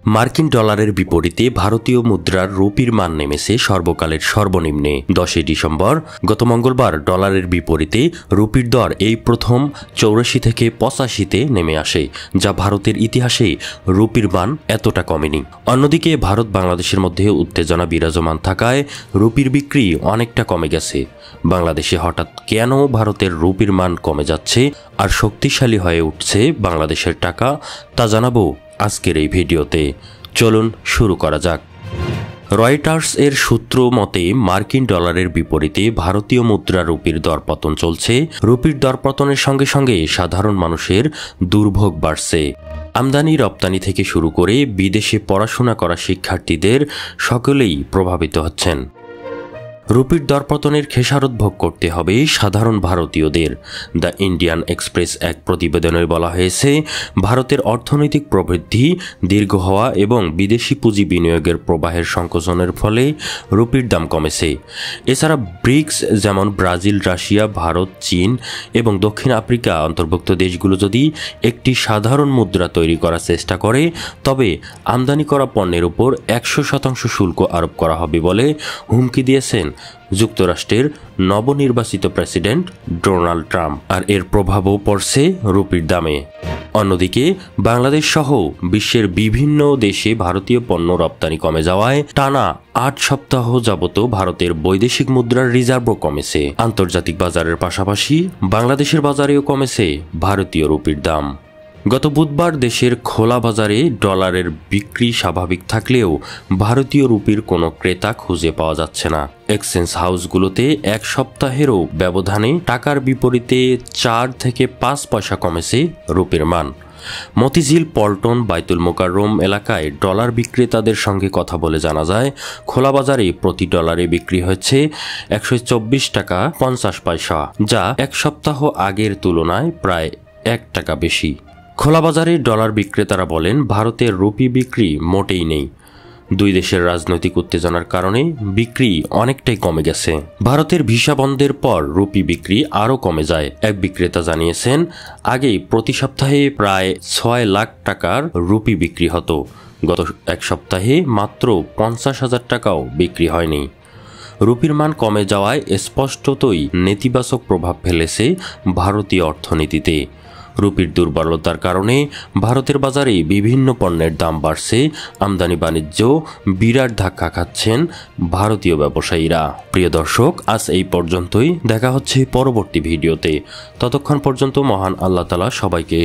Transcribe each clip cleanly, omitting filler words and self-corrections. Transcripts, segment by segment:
মার্কিন ডলারের বিপরীতে ভারতীয় মুদ্রার রুপির মান নেমেছে সর্বকালের সর্বনিম্নে। 10 ডিসেম্বর গত মঙ্গলবার ডলারের বিপরীতে রুপির দর এই প্রথম 84 থেকে 85-তে নেমে আসে, যা ভারতের ইতিহাসে রুপির মান এতটা কমেনি। অন্যদিকে ভারত বাংলাদেশের মধ্যে উত্তেজনা বিরাজমান থাকায় রুপির বিক্রি অনেকটা কমে গেছে। বাংলাদেশে হঠাৎ কেন ভারতের রুপির মান কমে যাচ্ছে আর শক্তিশালী হয়ে উঠছে বাংলাদেশের টাকা, তা জানাবো আজকের এই ভিডিওতে। চলুন শুরু করা যাক। রয়টার্স এর সূত্র মতে মার্কিন ডলারের বিপরীতে ভারতীয় মুদ্রা রুপির দরপতন চলছে। রুপির দরপতনের সঙ্গে সঙ্গে সাধারণ মানুষের দুর্ভোগ বাড়ছে। আমদানি রপ্তানি থেকে শুরু করে বিদেশে পড়াশোনা করা শিক্ষার্থীদের সকলেই প্রভাবিত হচ্ছেন। রুপির দরপতনের খেসারত ভোগ করতে হবে সাধারণ ভারতীয়দের। দ্য ইন্ডিয়ান এক্সপ্রেস এক প্রতিবেদনে বলা হয়েছে, ভারতের অর্থনৈতিক প্রবৃদ্ধি দীর্ঘ হওয়া এবং বিদেশি পুঁজি বিনিয়োগের প্রবাহের সংকোচনের ফলে রুপির দাম কমেছে। এছাড়া ব্রিক্স যেমন ব্রাজিল, রাশিয়া, ভারত, চীন এবং দক্ষিণ আফ্রিকা অন্তর্ভুক্ত দেশগুলো যদি একটি সাধারণ মুদ্রা তৈরি করার চেষ্টা করে, তবে আমদানি করা পণ্যের উপর 100% শুল্ক আরোপ করা হবে বলে হুমকি দিয়েছেন যুক্তরাষ্ট্রের নবনির্বাচিত প্রেসিডেন্ট ডোনাল্ড ট্রাম্প। আর এর প্রভাবও পড়ছে রুপির দামে। অন্যদিকে বাংলাদেশ সহ বিশ্বের বিভিন্ন দেশে ভারতীয় পণ্য রপ্তানি কমে যাওয়ায় টানা 8 সপ্তাহ যাবত ভারতের বৈদেশিক মুদ্রার রিজার্ভও কমেছে। আন্তর্জাতিক বাজারের পাশাপাশি বাংলাদেশের বাজারেও কমেছে ভারতীয় রুপির দাম। গত বুধবার দেশের খোলা বাজারে ডলারের বিক্রি স্বাভাবিক থাকলেও ভারতীয় রুপির কোনো ক্রেতা খুঁজে পাওয়া যাচ্ছে না। এক্সচেঞ্জ হাউসগুলোতে এক সপ্তাহেরও ব্যবধানে টাকার বিপরীতে 4 থেকে 5 পয়সা কমেছে রুপির মান। মতিঝিল, পল্টন, বাইতুল মোকাররম এলাকায় ডলার বিক্রেতাদের সঙ্গে কথা বলে জানা যায়, খোলা বাজারে প্রতি ডলারে বিক্রি হচ্ছে 124 টাকা 50 পয়সা, যা এক সপ্তাহ আগের তুলনায় প্রায় 1 টাকা বেশি। খোলা বাজারে ডলার বিক্রেতারা বলেন, ভারতের রুপি বিক্রি মোটেই নেই। দুই দেশের রাজনৈতিক উত্তেজনার কারণে বিক্রি অনেকটাই কমে গেছে। ভারতের ভিসা বন্ধের পর রুপি বিক্রি আরও কমে যায়। এক বিক্রেতা জানিয়েছেন, আগে প্রতি সপ্তাহে প্রায় 6 লাখ টাকার রুপি বিক্রি হতো। গত এক সপ্তাহে মাত্র 50,000 টাকাও বিক্রি হয়নি। রুপির মান কমে যাওয়ায় স্পষ্টতই নেতিবাচক প্রভাব ফেলেছে ভারতীয় অর্থনীতিতে। রুপির দুর্বলতার কারণে ভারতের বাজারে বিভিন্ন পণ্যের দাম বাড়ছে। আমদানি বাণিজ্য বিরাট ধাক্কা খাচ্ছেন ভারতীয় ব্যবসায়ীরা। প্রিয় দর্শক, আজ এই পর্যন্তই। দেখা হচ্ছে পরবর্তী ভিডিওতে। ততক্ষণ পর্যন্ত মহান আল্লাহ তাআলা সবাইকে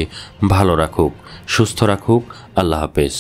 ভালো রাখুক, সুস্থ রাখুক। আল্লাহ হাফেজ।